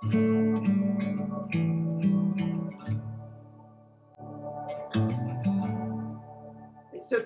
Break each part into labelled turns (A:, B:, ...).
A: So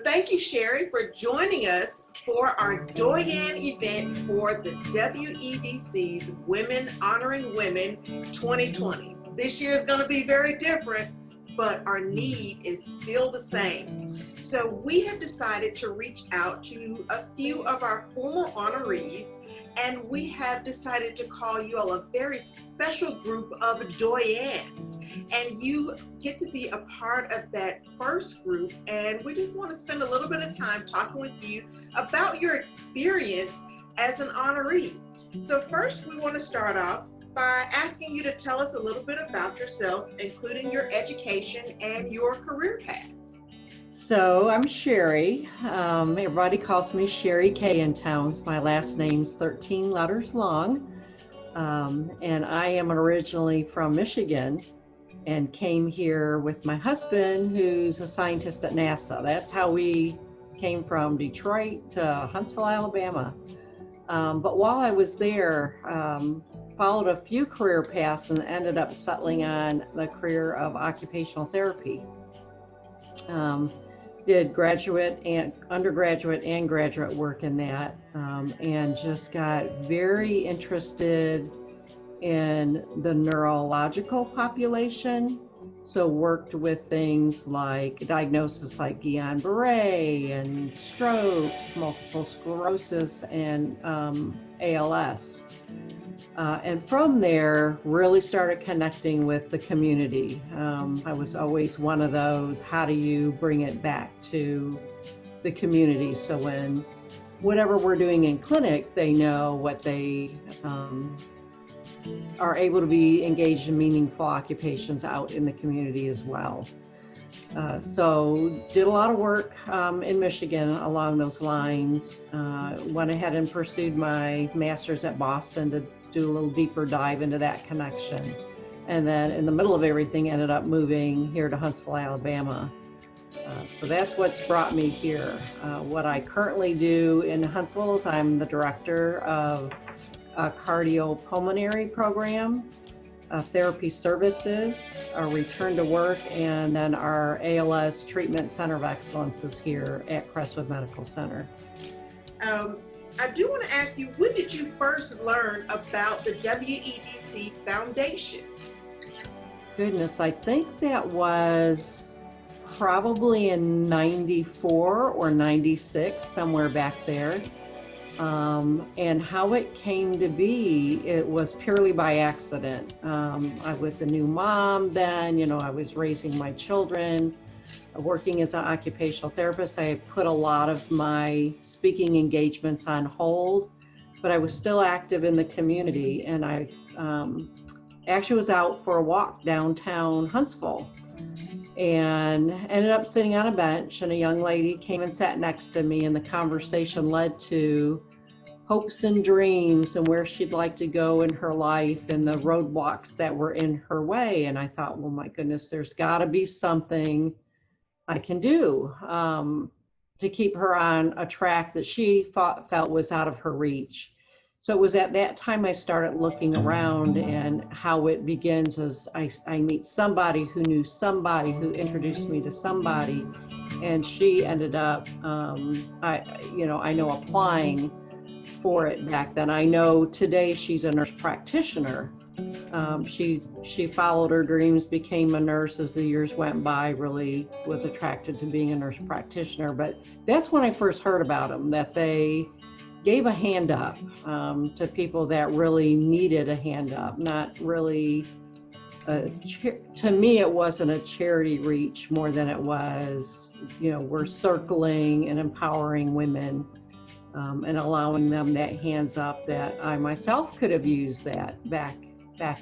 A: thank you, Sherry, for joining us for our Doyenne event for the WEDC's Women Honoring Women 2020. This year is going to be very different, but our need is still the same. So we have decided to reach out to a few of our former honorees, and we have decided to call you all a very special group of Doyennes. And you get to be a part of that first group, and we just want to spend a little bit of time talking with you about your experience as an honoree. So first, we want to start off by asking you to tell us a little bit about yourself, including your education and your career path.
B: So I'm Sherry. Everybody calls me Sherry K in town. My last name's 13 letters long. And I am originally from Michigan and came here with my husband, who's a scientist at NASA. That's how we came from Detroit to Huntsville, Alabama. But while I was there, followed a few career paths and ended up settling on the career of occupational therapy. Did graduate and undergraduate and graduate work in that, and just got very interested in the neurological population. So worked with things like diagnosis like Guillain-Barré and stroke, multiple sclerosis, and ALS. And from there, really started connecting with the community. I was always one of those, how do you bring it back to the community? So when whatever we're doing in clinic, they know what they are able to be engaged in meaningful occupations out in the community as well. So did a lot of work in Michigan along those lines. Went ahead and pursued my master's at Boston to do a little deeper dive into that connection. And then in the middle of everything, ended up moving here to Huntsville, Alabama. So that's what's brought me here. What I currently do in Huntsville is I'm the director of a cardiopulmonary program, therapy services, our return to work, and then our ALS treatment center of excellence is here at Crestwood Medical Center.
A: I do want to ask you, when did you first learn about the WEDC Foundation?
B: Goodness, I think that was probably in 94 or 96, somewhere back there. And how it came to be, it was purely by accident. I was a new mom then, I was raising my children. Working as an occupational therapist, I had put a lot of my speaking engagements on hold, but I was still active in the community, and I actually was out for a walk downtown Huntsville and ended up sitting on a bench, and a young lady came and sat next to me, and the conversation led to hopes and dreams and where she'd like to go in her life and the roadblocks that were in her way. And I thought, well, my goodness, there's got to be something I can do to keep her on a track that she felt was out of her reach. So it was at that time I started looking around, and how it begins is I meet somebody who knew somebody who introduced me to somebody, and she ended up, I know applying for it back then. I know today she's a nurse practitioner. She followed her dreams, became a nurse as the years went by, really was attracted to being a nurse practitioner. But that's when I first heard about them, that they gave a hand up to people that really needed a hand up, not really, to me it wasn't a charity reach more than it was, we're circling and empowering women and allowing them that hands up that I myself could have used that back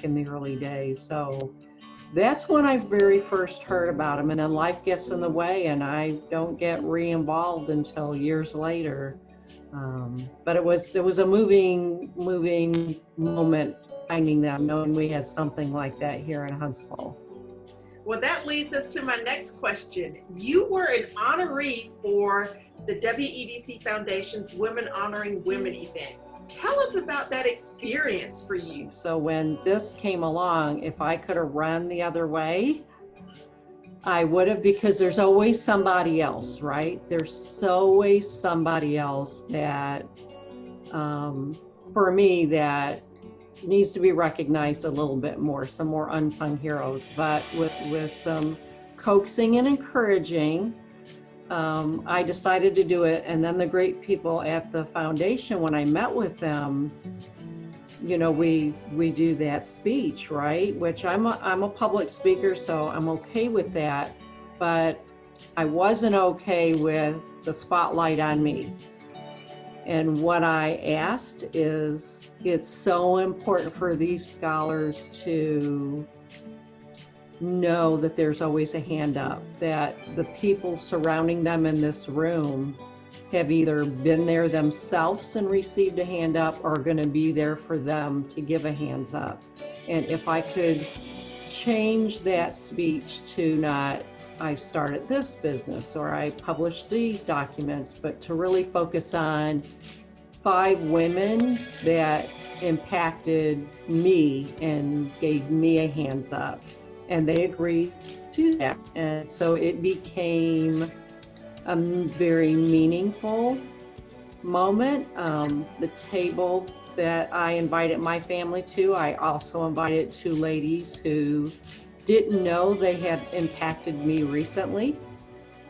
B: in the early days. So that's when I very first heard about them, and then life gets in the way and I don't get re-involved until years later. But there was a moving moment finding them, knowing we had something like that here in Huntsville.
A: Well, that leads us to my next question. You were an honoree for the WEDC Foundation's Women Honoring Women event. Tell us about that experience for you.
B: So when this came along, if I could have run the other way, I would have, because there's always somebody else, right? There's always somebody else that, for me, that needs to be recognized a little bit more, some more unsung heroes. But with some coaxing and encouraging, I decided to do it. And then the great people at the foundation, when I met with them, you know, we do that speech, right? Which I'm a public speaker, so I'm okay with that. But I wasn't okay with the spotlight on me. And what I asked is, it's so important for these scholars to know that there's always a hand up, that the people surrounding them in this room have either been there themselves and received a hand up, or are going to be there for them to give a hands up. And if I could change that speech to not, I started this business or I published these documents, but to really focus on 5 women that impacted me and gave me a hands up, and they agreed to that. And so it became a very meaningful moment. The table that I invited my family to, I also invited 2 ladies who didn't know they had impacted me recently.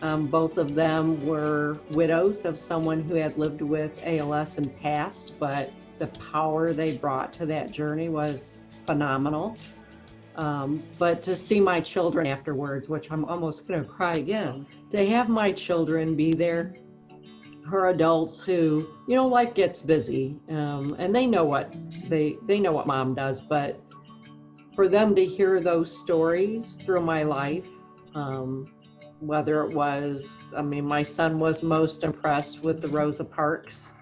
B: Both of them were widows of someone who had lived with ALS and passed, but the power they brought to that journey was phenomenal. But to see my children afterwards, which I'm almost going to cry again, to have my children be there, her adults who, you know, life gets busy, and they know what know what mom does, but for them to hear those stories through my life, whether it was, I mean, my son was most impressed with the Rosa Parks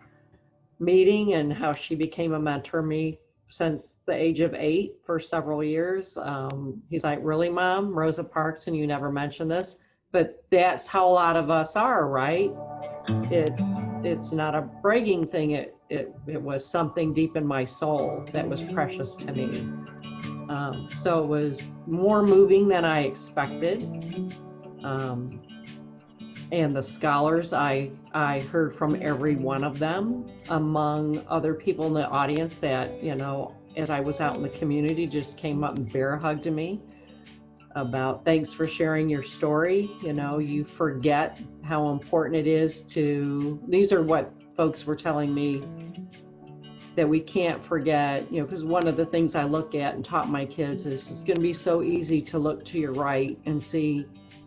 B: meeting and how she became a mentor to me since the age of 8 for several years. He's like, really, Mom, Rosa Parks, and you never mentioned this? But that's how a lot of us are, right? It's not a bragging thing. It was something deep in my soul that was precious to me. So it was more moving than I expected. And the scholars, I heard from every one of them, among other people in the audience that, you know, as I was out in the community, just came up and bear hugged me about, thanks for sharing your story. You know, you forget how important it is to, these are what folks were telling me, that we can't forget, you know, because one of the things I look at and taught my kids is it's going to be so easy to look to your right and see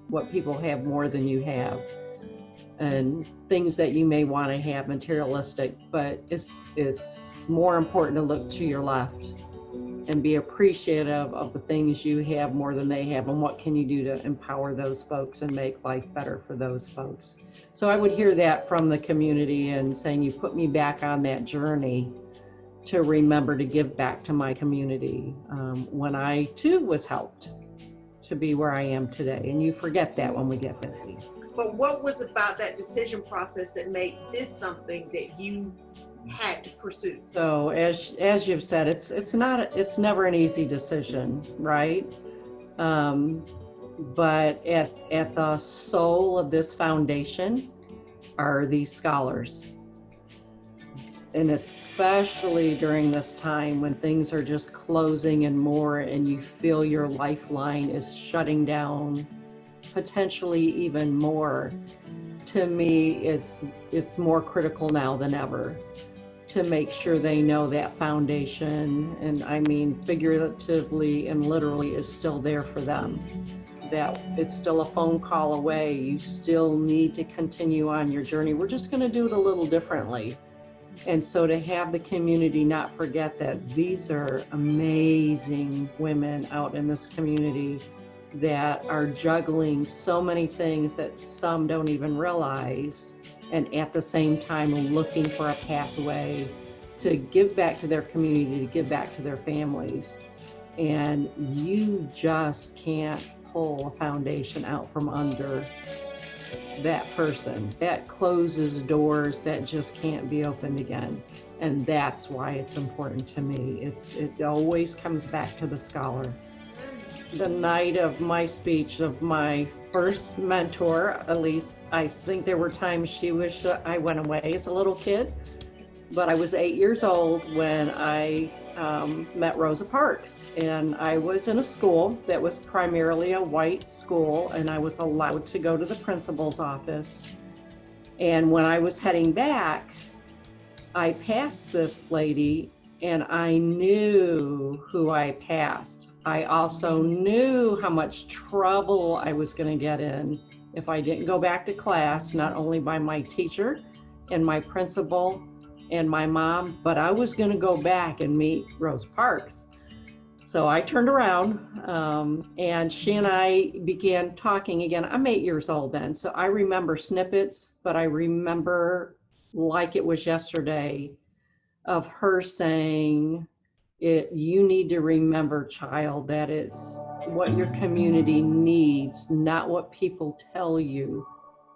B: what people have more than you have, and things that you may want to have materialistic, but it's more important to look to your left and be appreciative of the things you have more than they have, and what can you do to empower those folks and make life better for those folks. So I would hear that from the community and saying, you put me back on that journey to remember to give back to my community, when I too was helped to be where I am today. And you forget that when we get busy.
A: But what was about that decision process that made this something that you had to pursue?
B: So as you've said, it's never an easy decision, right? But at the soul of this foundation are these scholars. And especially during this time when things are just closing and more, and you feel your lifeline is shutting down, potentially even more, to me, it's more critical now than ever to make sure they know that foundation, and I mean figuratively and literally, is still there for them. That it's still a phone call away. You still need to continue on your journey. We're just going to do it a little differently. And so to have the community not forget that these are amazing women out in this community that are juggling so many things that some don't even realize, and at the same time looking for a pathway to give back to their community, to give back to their families. And you just can't pull a foundation out from under that person. That closes doors that just can't be opened again. And that's why it's important to me. It always comes back to the scholar. The night of my speech of my first mentor, at least I think there were times she wished I went away as a little kid, but I was 8 years old when I met Rosa Parks, and I was in a school that was primarily a white school, and I was allowed to go to the principal's office. And when I was heading back, I passed this lady, and I knew who I passed. I also knew how much trouble I was going to get in if I didn't go back to class, not only by my teacher and my principal and my mom, but I was going to go back and meet Rosa Parks. So I turned around and she and I began talking again. I'm 8 years old then, so I remember snippets, but I remember like it was yesterday of her saying, you need to remember, child, that it's what your community needs, not what people tell you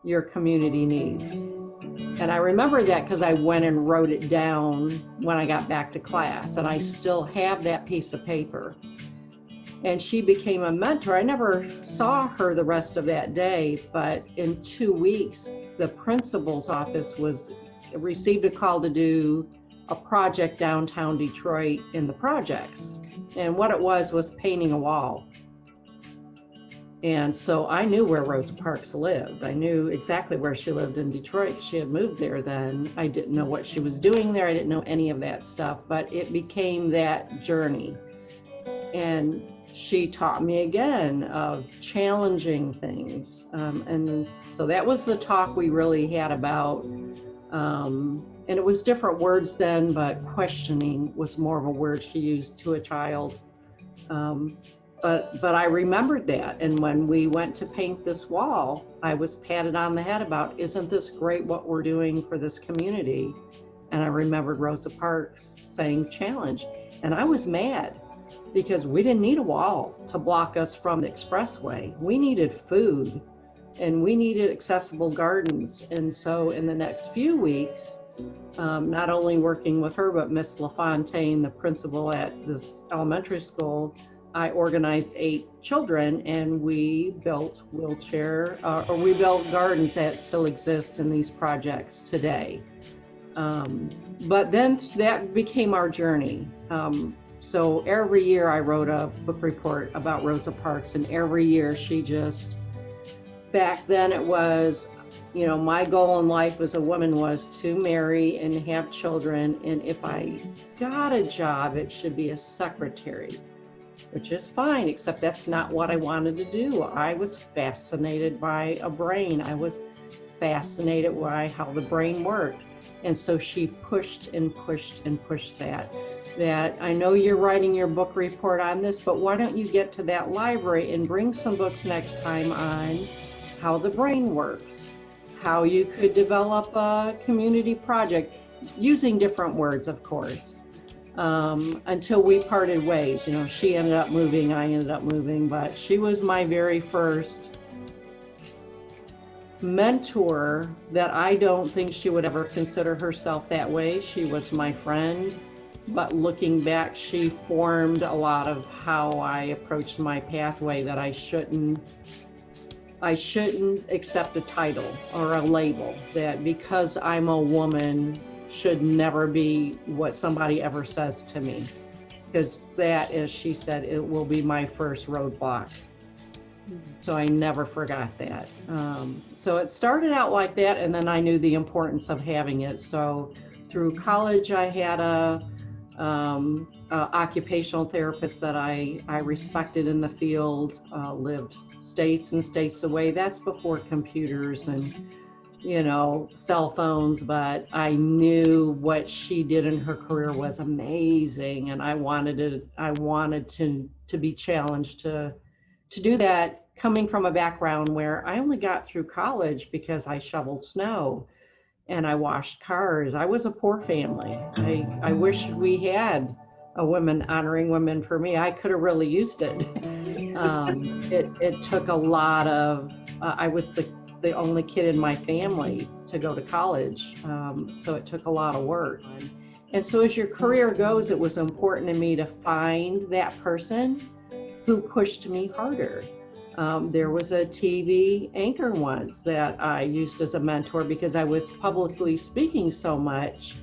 B: your community needs. And I remember that because I went and wrote it down when I got back to class, and I still have that piece of paper. And she became a mentor. I never saw her the rest of that day, but in 2 weeks, the principal's office received a call to do a project downtown Detroit in the projects. And what it was painting a wall. And so I knew where Rosa Parks lived. I knew exactly where she lived in Detroit. She had moved there then. I didn't know what she was doing there. I didn't know any of that stuff, but it became that journey. And she taught me again of challenging things. And so that was the talk we really had about, and it was different words then, but questioning was more of a word she used to a child. But I remembered that. And when we went to paint this wall, I was patted on the head about, isn't this great what we're doing for this community? And I remembered Rosa Parks saying challenge. And I was mad because we didn't need a wall to block us from the expressway. We needed food and we needed accessible gardens. And so in the next few weeks, not only working with her, but Miss LaFontaine, the principal at this elementary school, I organized 8 children, and we built we built gardens that still exist in these projects today. But then that became our journey. So every year I wrote a book report about Rosa Parks, and every year back then it was, my goal in life as a woman was to marry and have children. And if I got a job, it should be a secretary, which is fine, except that's not what I wanted to do. I was fascinated by a brain. I was fascinated by how the brain worked. And so she pushed and pushed and pushed that I know you're writing your book report on this, but why don't you get to that library and bring some books next time on how the brain works, how you could develop a community project, using different words, of course, until we parted ways. She ended up moving, I ended up moving, but she was my very first mentor that I don't think she would ever consider herself that way. She was my friend, but looking back, she formed a lot of how I approached my pathway, that I shouldn't accept a title or a label, that because I'm a woman should never be what somebody ever says to me, because that, as she said, it will be my first roadblock. So I never forgot that. So it started out like that, and then I knew the importance of having it. So through college, I had a occupational therapist that I respected in the field, lived states and states away. That's before computers and cell phones, but I knew what she did in her career was amazing, and I wanted to be challenged to do that, coming from a background where I only got through college because I shoveled snow and I washed cars. I was a poor family. I wish we had a women honoring women for me. I could have really used it. It took a lot of, I was the only kid in my family to go to college. So it took a lot of work. And so as your career goes, it was important to me to find that person who pushed me harder. There was a TV anchor once that I used as a mentor because I was publicly speaking so much.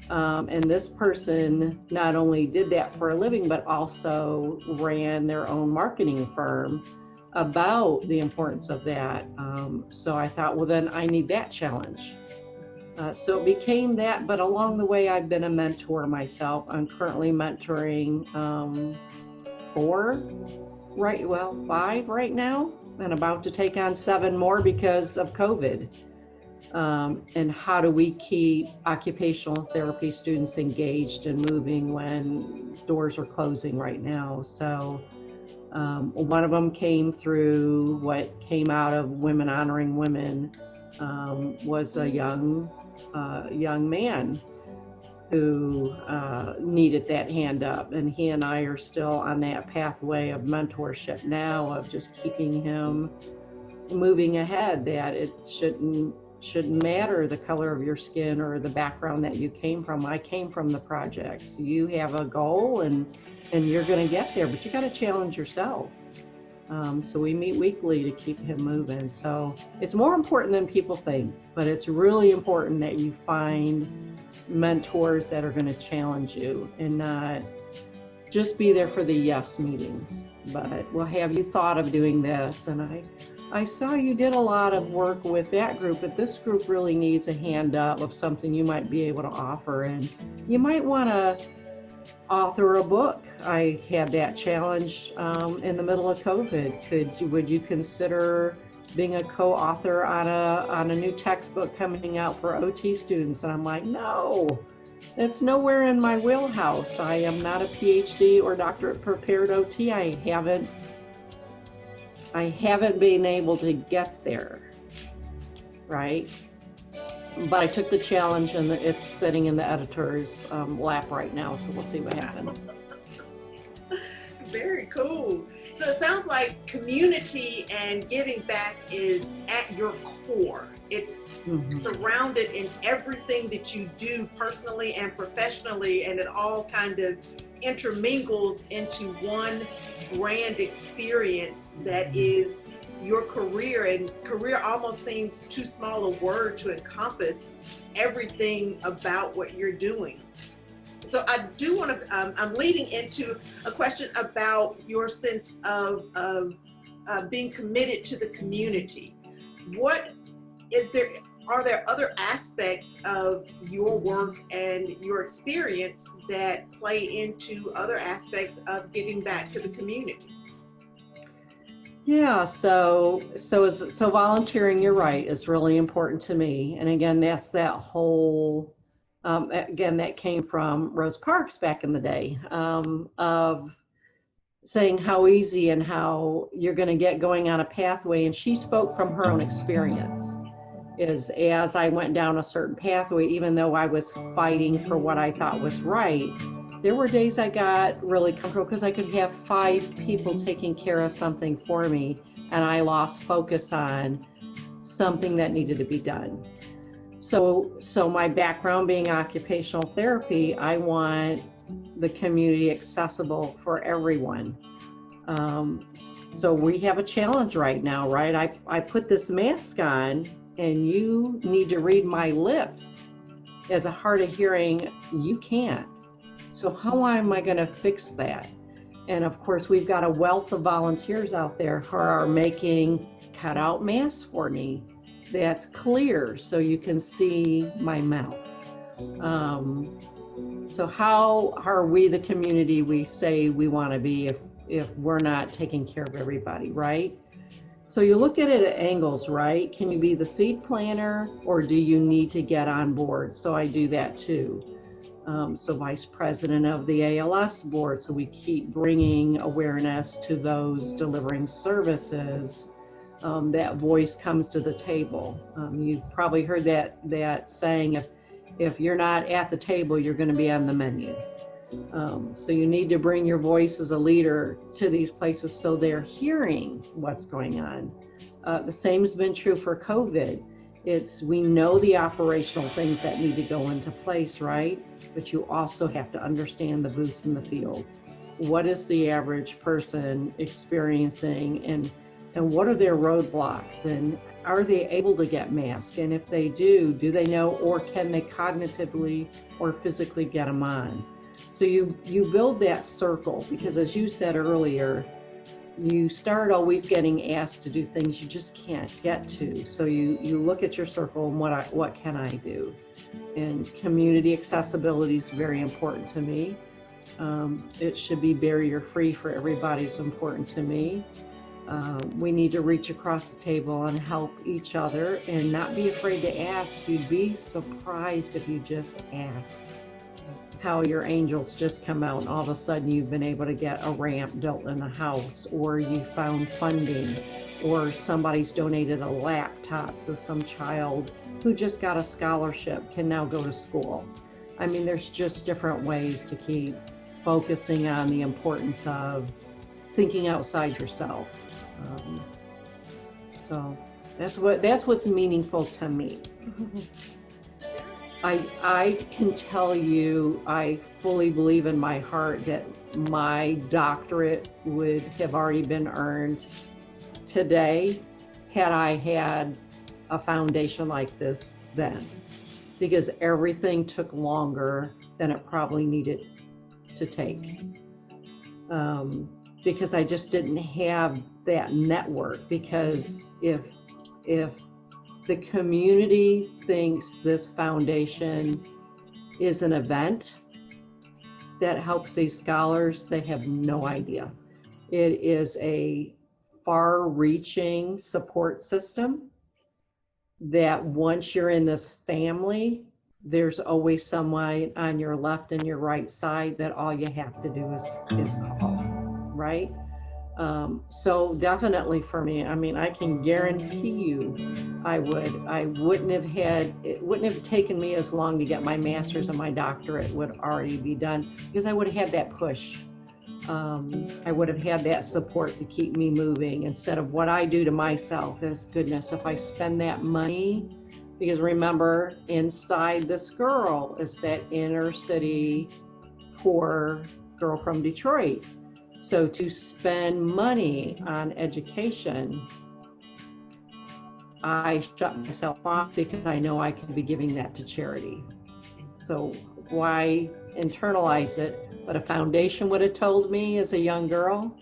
B: And this person not only did that for a living, but also ran their own marketing firm about the importance of that. So I thought, well, then I need that challenge. So it became that, but along the way, I've been a mentor myself. I'm currently mentoring 5 right now, and about to take on 7 more because of COVID. And how do we keep occupational therapy students engaged and moving when doors are closing right now? So one of them came through what came out of Women Honoring Women, was a young man who needed that hand up, and he and I are still on that pathway of mentorship now, of just keeping him moving ahead, that it shouldn't matter the color of your skin or the background that you came from. I came from the projects. You have a goal and you're going to get there, but you got to challenge yourself. So we meet weekly to keep him moving. So it's more important than people think, but it's really important that you find mentors that are going to challenge you and not just be there for the yes meetings, but well, have you thought of doing this? And I saw you did a lot of work with that group, but this group really needs a hand up of something you might be able to offer, and you might want to author a book. I had that challenge in the middle of COVID. Would you consider being a co-author on a new textbook coming out for OT students? And I'm like, no, it's nowhere in my wheelhouse. I am not a PhD or doctorate prepared OT. I haven't been able to get there, right? But I took the challenge, and it's sitting in the editor's lap right now, so we'll see what happens.
A: Very cool. So it sounds like community and giving back is at your core. It's surrounded in everything that you do personally and professionally, and it all kind of intermingles into one grand experience that is your career. And career almost seems too small a word to encompass everything about what you're doing. So I do want to, I'm leading into a question about your sense of being committed to the community. Are there other aspects of your work and your experience that play into other aspects of giving back to the community?
B: Yeah, so volunteering, you're right, is really important to me. And again, that's that whole, that came from Rose Parks back in the day, of saying how easy and how you're going to get going on a pathway. And she spoke from her own experience. Is as I went down a certain pathway, even though I was fighting for what I thought was right, there were days I got really comfortable because I could have 5 people taking care of something for me, and I lost focus on something that needed to be done. So my background being occupational therapy, I want the community accessible for everyone. So we have a challenge right now, right? I put this mask on, and you need to read my lips. As a hard of hearing, you can't. So how am I going to fix that? And of course, we've got a wealth of volunteers out there who are making cutout masks for me that's clear so you can see my mouth. So how are we the community we say we want to be if we're not taking care of everybody, right? So you look at it at angles, right? Can you be the seed planter, or do you need to get on board? So I do that too. So vice president of the ALS board, so we keep bringing awareness to those delivering services. That voice comes to the table. You've probably heard that saying, if you're not at the table, you're going to be on the menu. So you need to bring your voice as a leader to these places so they're hearing what's going on. The same has been true for COVID. we know the operational things that need to go into place, right? But you also have to understand the boots in the field. What is the average person experiencing, and what are their roadblocks, and are they able to get masked? And if they do they know, or can they cognitively or physically get them on? So you build that circle, because as you said earlier, you start always getting asked to do things you just can't get to. So you look at your circle and what can I do? And community accessibility is very important to me. It should be barrier free for everybody is important to me. We need to reach across the table and help each other and not be afraid to ask. You'd be surprised if you just ask. How your angels just come out and all of a sudden you've been able to get a ramp built in the house, or you found funding, or somebody's donated a laptop so some child who just got a scholarship can now go to school. I mean, there's just different ways to keep focusing on the importance of thinking outside yourself. So that's what's meaningful to me. I can tell you, I fully believe in my heart that my doctorate would have already been earned today had I had a foundation like this then, because everything took longer than it probably needed to take. Because I just didn't have that network, because if the community thinks this foundation is an event that helps these scholars, they have no idea. It is a far-reaching support system that once you're in this family, there's always someone on your left and your right side that all you have to do is call, right? So definitely for me, I mean, I can guarantee you it wouldn't have taken me as long to get my master's, and my doctorate would already be done, because I would have had that push. I would have had that support to keep me moving, instead of what I do to myself is, goodness, if I spend that money, because remember, inside this girl is that inner city poor girl from Detroit. So to spend money on education, I shut myself off, because I know I can be giving that to charity. So why internalize it? But a foundation would have told me as a young girl,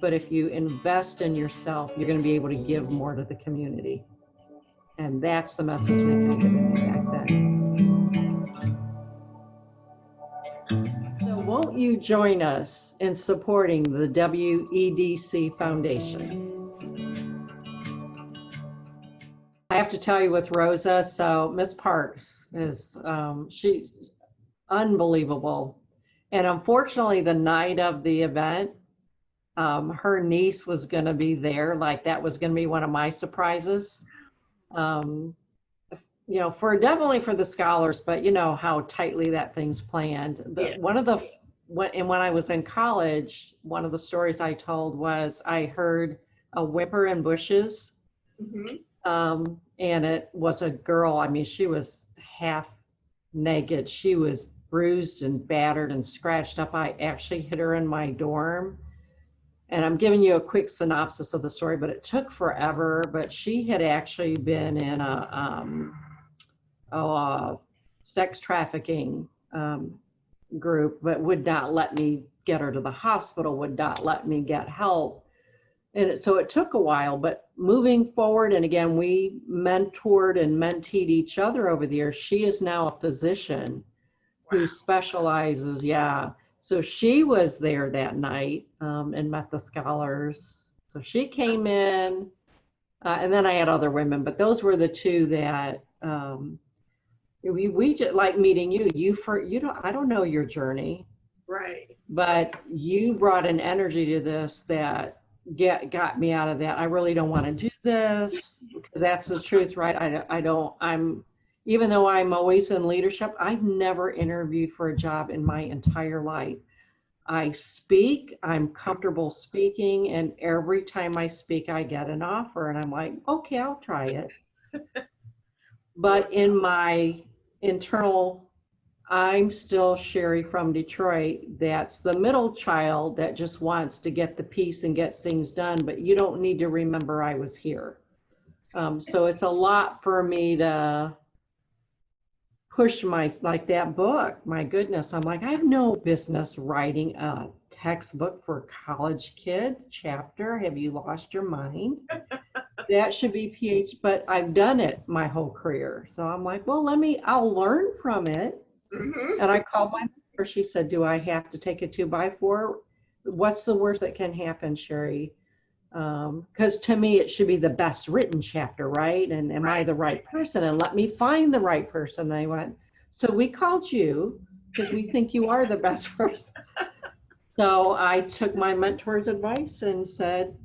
B: but if you invest in yourself, you're going to be able to give more to the community. And that's the message they kind of given me back then. So won't you join us in supporting the WEDC Foundation? I have to tell you with Rosa, so Miss Parks is, she unbelievable. And unfortunately, the night of the event, her niece was going to be there. Like, that was going to be one of my surprises. You know, definitely for the scholars, but you know how tightly that thing's planned.
A: Yes.
B: When I was in college, one of the stories I told was I heard a whimper in bushes. Mm-hmm. And it was a girl. I mean, she was half naked. She was bruised and battered and scratched up. I actually hit her in my dorm. And I'm giving you a quick synopsis of the story, but it took forever. But she had actually been in a sex trafficking group, but would not let me get her to the hospital, would not let me get help. And so it took a while, but moving forward, and again, we mentored and menteed each other over the years. She is now a physician who specializes, So she was there that night and met the scholars. So she came in, and then I had other women, but those were the two that we just like meeting you. I don't know your journey,
A: right? But
B: you brought an energy to this that got me out of that. I really don't want to do this, because that's the truth, right? Even though I'm always in leadership, I've never interviewed for a job in my entire life. I speak, I'm comfortable speaking, and every time I speak, I get an offer, and I'm like, okay, I'll try it. But in my internal, I'm still Sherry from Detroit. That's the middle child that just wants to get the piece and get things done, but you don't need to remember I was here. So it's a lot for me to push like that book. My goodness, I'm like, I have no business writing a textbook for a college kid chapter. Have you lost your mind? That should be but I've done it my whole career. So I'm like, well, I'll learn from it.
A: Mm-hmm.
B: And I called my mother. She said, do I have to take a 2x4? What's the worst that can happen, Sherry? Because to me, it should be the best written chapter, right? And am I the right person? And let me find the right person. They went, so we called you because we think you are the best person. So I took my mentor's advice and said,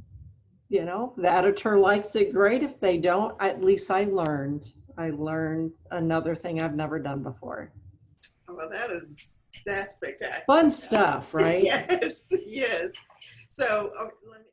B: the editor likes it, great. If they don't, at least I learned another thing I've never done before.
A: Well, that's spectacular.
B: Fun stuff, right?
A: Yes, yes. So let me